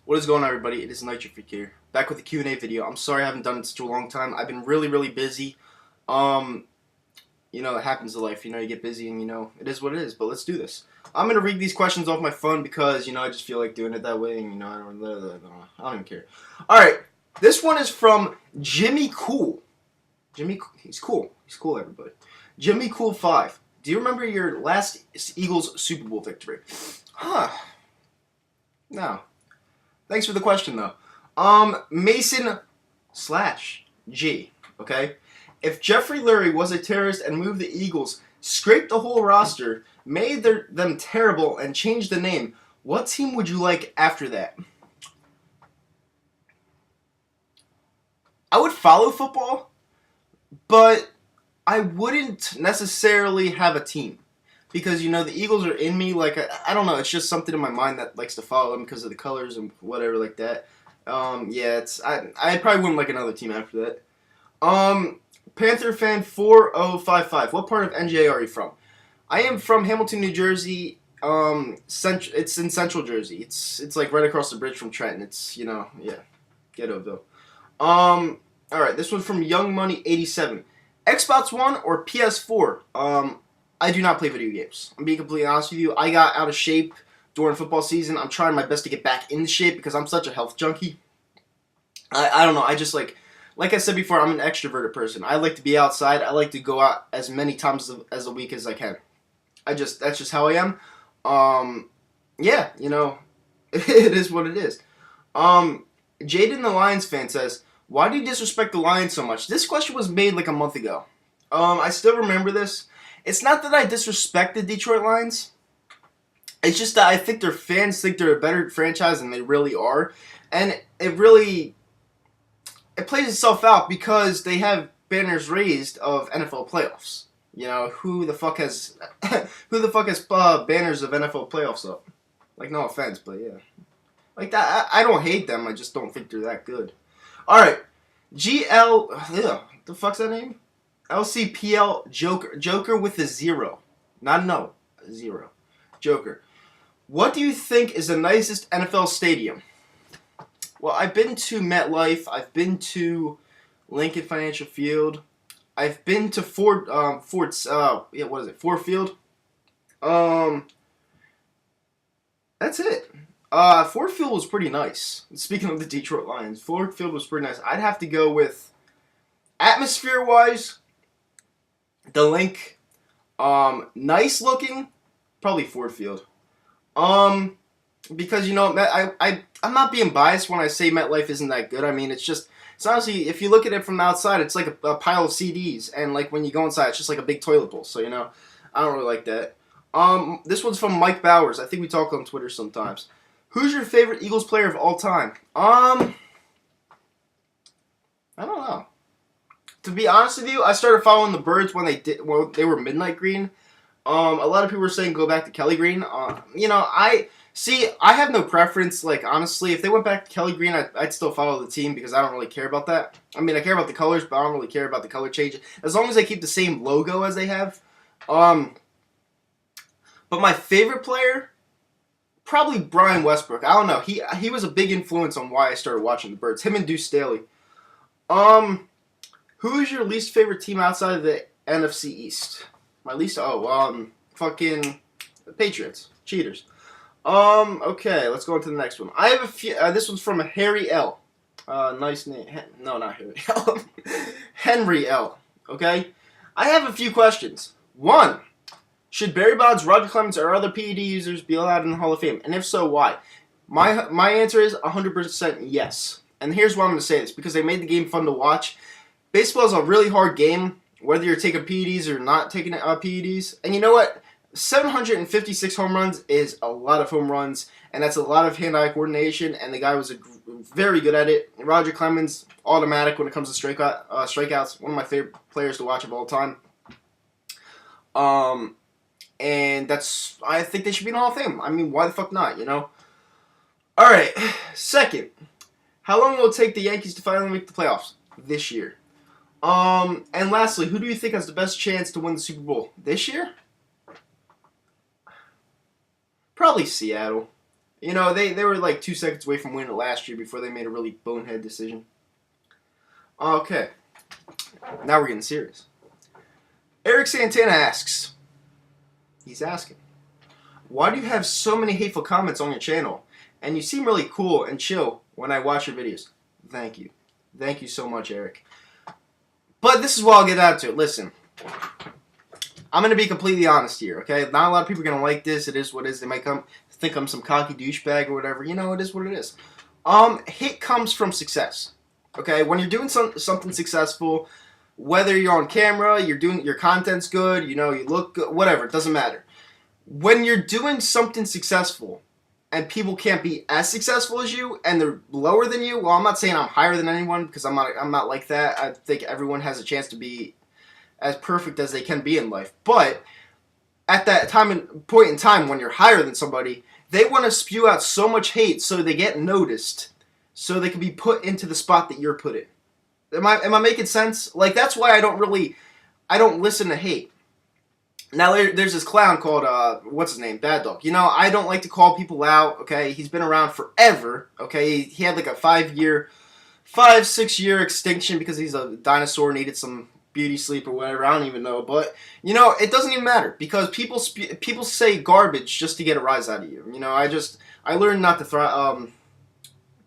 What is going on, everybody? It is Nicest here, back with a Q&A video. I'm sorry I haven't done it in such a long time. I've been really busy. Um, it happens in life. You get busy and, it is what it is. But let's do this. I'm going to read these questions off my phone because, I just feel like doing it that way. And, I don't even care. All right. This one is from Jimmy Cool. He's cool. He's cool, everybody. Jimmy Cool 5. Do you remember your last Eagles Super Bowl victory? Huh. No. Thanks for the question, though. Mason slash G, okay? If Jeffrey Lurie was a terrorist and moved the Eagles, scraped the whole roster, made them terrible, and changed the name, what team would you like after that? I would follow football, but I wouldn't necessarily have a team. Because, the Eagles are in me, like, I don't know, it's just something in my mind that likes to follow them because of the colors and whatever like that. Yeah, I probably wouldn't like another team after that. Panther fan 4055, what part of NJ are you from? I am from Hamilton, New Jersey. It's in Central Jersey. It's like right across the bridge from Trenton. It's, yeah, Ghettoville. Alright, this one's from Young Money 87. Xbox One or PS4? I do not play video games. I'm being completely honest with you. I got out of shape during football season. I'm trying my best to get back into shape because I'm such a health junkie. I don't know. I just like I said before, I'm an extroverted person. I like to be outside. I like to go out as many times as a week as I can. That's just how I am. Yeah, it is what it is. Jaden the Lions fan says, why do you disrespect the Lions so much? This question was made like a month ago. I still remember this. It's not that I disrespect the Detroit Lions. It's just that I think their fans think they're a better franchise than they really are. And it plays itself out because they have banners raised of NFL playoffs. Who the fuck has banners of NFL playoffs up? Like, no offense, but yeah. Like that, I don't hate them. I just don't think they're that good. All right. The fuck's that name? LCPL Joker with a 0. Not no. 0. Joker. What do you think is the nicest NFL stadium? Well, I've been to MetLife. I've been to Lincoln Financial Field. I've been to Ford Field. That's it. Ford Field was pretty nice. Speaking of the Detroit Lions, Ford Field was pretty nice. I'd have to go with atmosphere-wise, the link, nice looking, probably Ford Field. Because I'm not being biased when I say MetLife isn't that good. I mean, it's honestly, if you look at it from the outside, it's like a pile of CDs, and like when you go inside, it's just like a big toilet bowl. So I don't really like that. This one's from Mike Bowers. I think we talk on Twitter sometimes. Who's your favorite Eagles player of all time? I don't know. To be honest with you, I started following the Birds when they were midnight green. A lot of people were saying go back to Kelly Green. I have no preference. Like, honestly, if they went back to Kelly Green, I'd still follow the team because I don't really care about that. I mean, I care about the colors, but I don't really care about the color change. As long as they keep the same logo as they have. But my favorite player, probably Brian Westbrook. I don't know. He was a big influence on why I started watching the Birds. Him and Deuce Staley. Who is your least favorite team outside of the NFC East? My least, fucking Patriots. Cheaters. Okay, let's go on to the next one. I have a few, this one's from Harry L. Nice name. No, not Harry L. Henry L. Okay? I have a few questions. 1. Should Barry Bonds, Roger Clemens, or other PED users be allowed in the Hall of Fame? And if so, why? My answer is 100% yes. And here's why I'm going to say this. Because they made the game fun to watch. Baseball is a really hard game, whether you're taking PEDs or not taking PEDs. And you know what? 756 home runs is a lot of home runs, and that's a lot of hand-eye coordination, and the guy was very good at it. Roger Clemens, automatic when it comes to strikeouts. One of my favorite players to watch of all time. And I think they should be in the Hall of Fame. I mean, why the fuck not, Alright, second. How long will it take the Yankees to finally make the playoffs? This year. And lastly, who do you think has the best chance to win the Super Bowl? This year? Probably Seattle. You know, they were like 2 seconds away from winning it last year before they made a really bonehead decision. Okay, now we're getting serious. Eric Santana asks, he's asking, why do you have so many hateful comments on your channel? And you seem really cool and chill when I watch your videos. Thank you. Thank you so much, Eric. But this is what I'll get out to. Listen, I'm going to be completely honest here, okay? Not a lot of people are going to like this. It is what it is. They might think I'm some cocky douchebag or whatever. You know, it is what it is. Hate comes from success, okay? When you're doing something successful, whether you're on camera, your content's good, you know, you look good, whatever, it doesn't matter. When you're doing something successful and people can't be as successful as you and they're lower than you, well, I'm not saying I'm higher than anyone because I'm not like that. I think everyone has a chance to be as perfect as they can be in life. But at that point in time when you're higher than somebody, they want to spew out so much hate so they get noticed, so they can be put into the spot that you're put in. Am I making sense? Like, that's why I don't listen to hate. Now, there's this clown called, what's his name? Bad Dog. You know, I don't like to call people out, okay? He's been around forever, okay? He had like a 5-6 year extinction because he's a dinosaur, needed some beauty sleep or whatever. I don't even know. But, you know, it doesn't even matter because people say garbage just to get a rise out of you. You know, I learned not to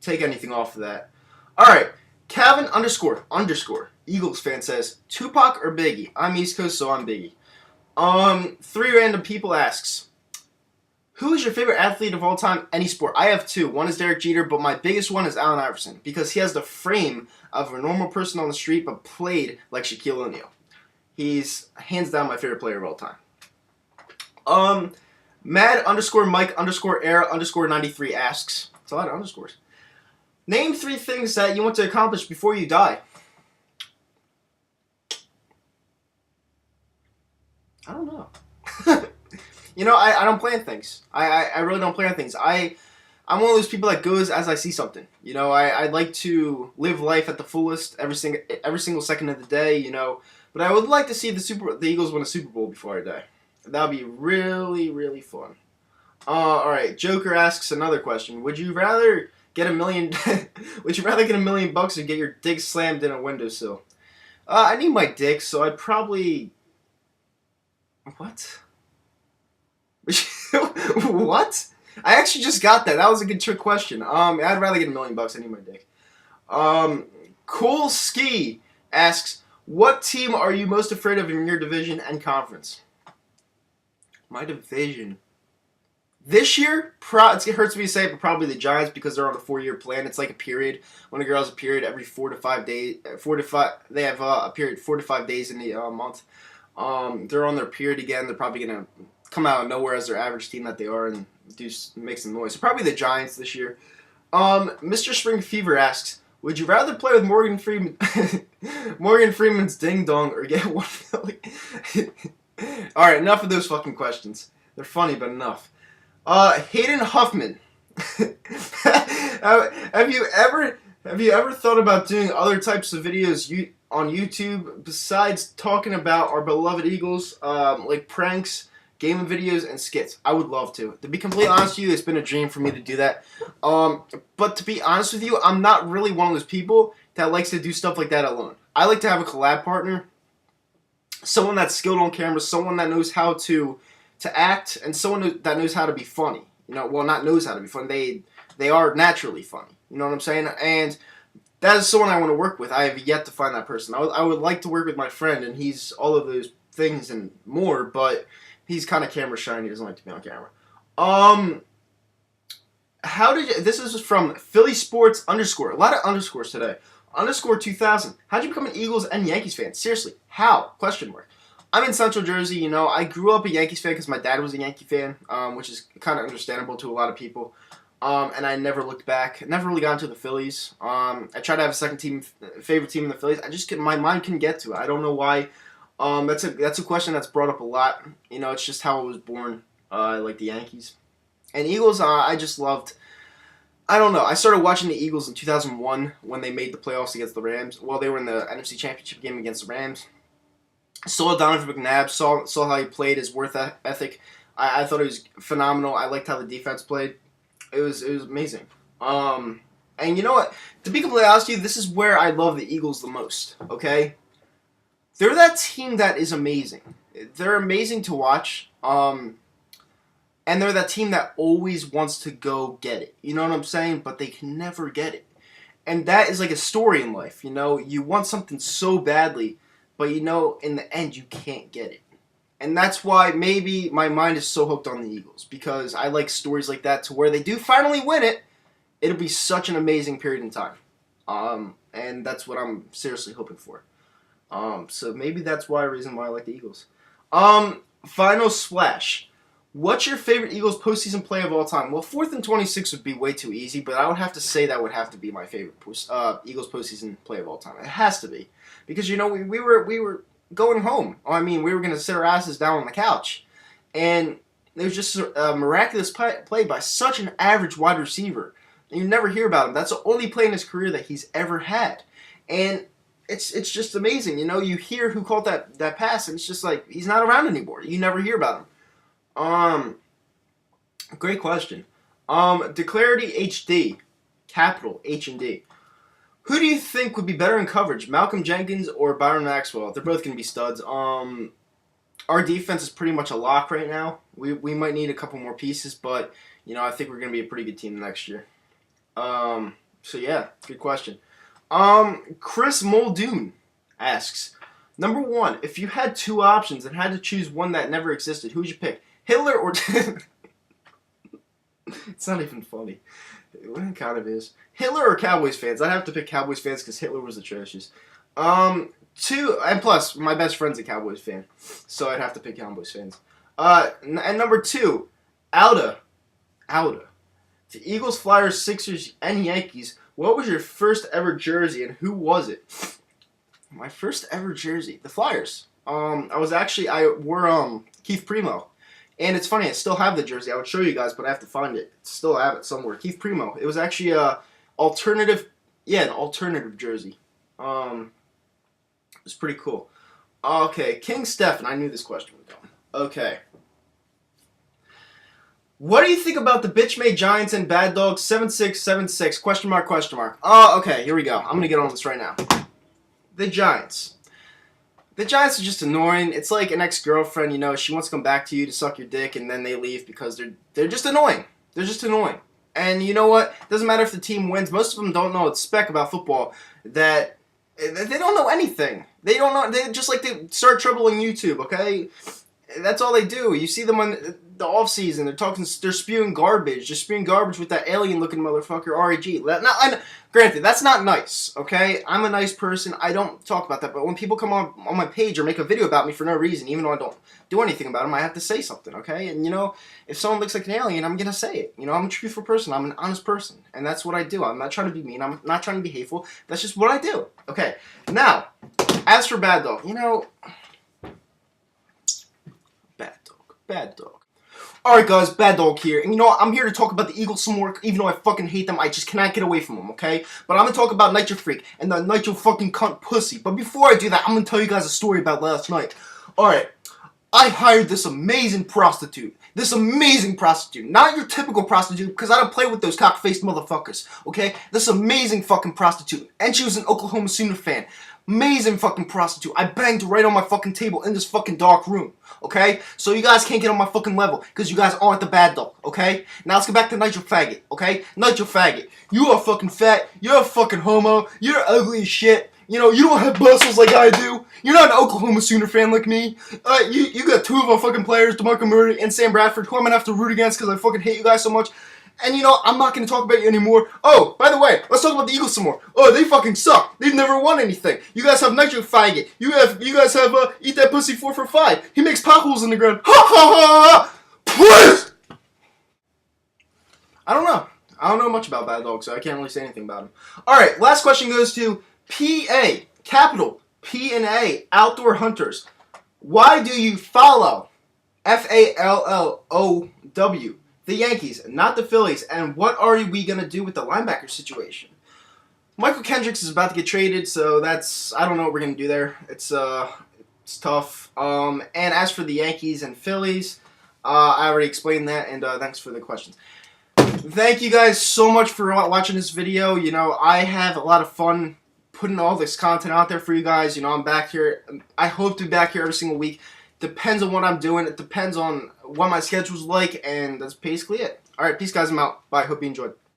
take anything off of that. All right. Calvin __ Eagles fan says, Tupac or Biggie? I'm East Coast, so I'm Biggie. 3 random people asks, who is your favorite athlete of all time, any sport? I have 2. One is Derek Jeter, but my biggest one is Allen Iverson because he has the frame of a normal person on the street but played like Shaquille O'Neal. He's hands down my favorite player of all time. Mad _Mike _era _93 asks, it's a lot of underscores. Name 3 things that you want to accomplish before you die. I don't know. You know, I don't plan things. I really don't plan things. I'm one of those people that goes as I see something. You know, I like to live life at the fullest every single second of the day, you know. But I would like to see the Eagles win a Super Bowl before I die. That would be really, really fun. Alright, Joker asks another question. Would you rather get $1 million would you rather get $1 million or get your dick slammed in a windowsill? I need my dick, so I'd probably... What? What? I actually just got that. That was a good trick question. I'd rather get $1 million. I need my dick. Cool Ski asks, what team are you most afraid of in your division and conference? My division. This year, it hurts me to say it, but probably the Giants because they're on a 4-year plan. It's like a period. When a girl has a period every 4 to 5 days, they have a period 4 to 5 days in the month. They're on their period again. They're probably going to come out of nowhere as their average team that they are and make some noise. So probably the Giants this year. Mr. Spring Fever asks, would you rather play with Morgan Freeman's Ding Dong or get $1 million? Alright, enough of those fucking questions. They're funny, but enough. Hayden Huffman. Have you ever thought about doing other types of videos on YouTube besides talking about our beloved Eagles, like pranks, gaming videos, and skits? I would love to. To be completely honest with you, it's been a dream for me to do that. But to be honest with you, I'm not really one of those people that likes to do stuff like that alone. I like to have a collab partner, someone that's skilled on camera, someone that knows how to act, and someone that knows how to be funny. You know, well, not knows how to be funny. They are naturally funny. You know what I'm saying? And that is someone I want to work with. I have yet to find that person. I would like to work with my friend, and he's all of those things and more, but he's kind of camera shy and he doesn't like to be on camera. This is from Philly Sports _ a lot of underscores today. _2000. How'd you become an Eagles and Yankees fan? Seriously, how? Question mark. I'm in Central Jersey, you know. I grew up a Yankees fan because my dad was a Yankee fan, which is kind of understandable to a lot of people. And I never looked back. Never really got into the Phillies. I tried to have a favorite team in the Phillies. My mind couldn't get to it. I don't know why. That's a question that's brought up a lot. You know, it's just how I was born. Like the Yankees and Eagles. I just loved. I don't know. I started watching the Eagles in 2001 when they made the playoffs against the Rams. Well, they were in the NFC Championship game against the Rams. Saw Donovan McNabb. Saw how he played, his work ethic. I thought it was phenomenal. I liked how the defense played. It was amazing. And you know what? To be completely honest with you, this is where I love the Eagles the most. Okay, they're that team that is amazing. They're amazing to watch. And they're that team that always wants to go get it. You know what I'm saying? But they can never get it. And that is like a story in life. You know, you want something so badly, but you know, in the end, you can't get it. And that's why maybe my mind is so hooked on the Eagles, because I like stories like that to where they do finally win it. It'll be such an amazing period in time. And that's what I'm seriously hoping for. So maybe that's why reason why I like the Eagles. Final splash. What's your favorite Eagles postseason play of all time? Well, 4th and 26 would be way too easy, but I would have to say that would have to be my favorite Eagles postseason play of all time. It has to be, because you know we were going home. I mean, we were gonna sit our asses down on the couch, and it was just a miraculous play by such an average wide receiver. And you never hear about him. That's the only play in his career that he's ever had, and it's just amazing. You know, you hear who called that pass, and it's just like he's not around anymore. You never hear about him. Great question. Declarity HD, capital H and D. Who do you think would be better in coverage, Malcolm Jenkins or Byron Maxwell? They're both going to be studs. Our defense is pretty much a lock right now. We might need a couple more pieces, but you know, I think we're going to be a pretty good team next year. So yeah, good question. Chris Muldoon asks, number 1, if you had 2 options and had to choose one that never existed, who would you pick? Hitler or... It's not even funny. It kind of is. Hitler or Cowboys fans? I'd have to pick Cowboys fans because Hitler was atrocious. 2, and plus, my best friend's a Cowboys fan, so I'd have to pick Cowboys fans. And number 2, Alda. The Eagles, Flyers, Sixers, and Yankees. What was your first ever jersey, and who was it? My first ever jersey, the Flyers. I wore Keith Primo. And it's funny, I still have the jersey. I would show you guys, but I have to find it. Still have it somewhere. Keith Primo. It was actually an alternative jersey. It was pretty cool. Okay, King Stephen. I knew this question would come. Okay. What do you think about the bitch-made Giants and Bad Dogs 7676? Question mark, question mark. Okay, here we go. I'm going to get on this right now. The Giants. The Giants are just annoying. It's like an ex-girlfriend, you know, she wants to come back to you to suck your dick, and then they leave because they're just annoying. They're just annoying. And you know what? It doesn't matter if the team wins. Most of them don't know a speck about football. That they don't know anything. They don't know. They just like to start trouble on YouTube, okay? That's all they do. You see them on the off season. They're spewing garbage. Just spewing garbage with that alien-looking motherfucker, REG. Granted, that's not nice, okay? I'm a nice person. I don't talk about that. But when people come on my page or make a video about me for no reason, even though I don't do anything about them, I have to say something, okay? And, you know, if someone looks like an alien, I'm going to say it. You know, I'm a truthful person. I'm an honest person. And that's what I do. I'm not trying to be mean. I'm not trying to be hateful. That's just what I do. Okay. Now, as for Bad Dog, you know... Bad Dog. Alright guys, Bad Dog here. And you know what? I'm here to talk about the Eagles some more, even though I fucking hate them. I just cannot get away from them, okay? But I'm gonna talk about Nitro Freak and the Nitro fucking cunt pussy. But before I do that, I'm gonna tell you guys a story about last night. Alright. I hired this amazing prostitute. Not your typical prostitute, because I don't play with those cock-faced motherfuckers, okay? This amazing fucking prostitute. And she was an Oklahoma Sooner fan. Amazing fucking prostitute. I banged her right on my fucking table in this fucking dark room, okay? So you guys can't get on my fucking level, because you guys aren't the Bad Dog, okay? Now let's get back to Nitro Faggot, okay? Nitro Faggot. You are fucking fat. You're a fucking homo. You're ugly as shit. You know, you don't have muscles like I do. You're not an Oklahoma Sooner fan like me. You got 2 of our fucking players, DeMarco Murray and Sam Bradford, who I'm going to have to root against because I fucking hate you guys so much. And you know, I'm not going to talk about you anymore. Oh, by the way, let's talk about the Eagles some more. Oh, they fucking suck. They've never won anything. You guys have Nitro Faggot. You guys have Eat That Pussy 4 for 5. He makes potholes in the ground. Ha ha ha! Please! I don't know much about Bad Dog, so I can't really say anything about him. Alright, last question goes to P.A. Capital P&A Outdoor Hunters. Why do you follow FALLOW the Yankees, not the Phillies? And what are we going to do with the linebacker situation? Michael Kendricks is about to get traded, so I don't know what we're going to do there. It's tough. And as for the Yankees and Phillies, I already explained that, and thanks for the questions. Thank you guys so much for watching this video. You know, I have a lot of fun putting all this content out there for you guys. You know, I'm back here. I hope to be back here every single week. Depends on what I'm doing. It depends on what my schedule's like, and that's basically it. Alright, peace guys, I'm out. Bye, hope you enjoyed.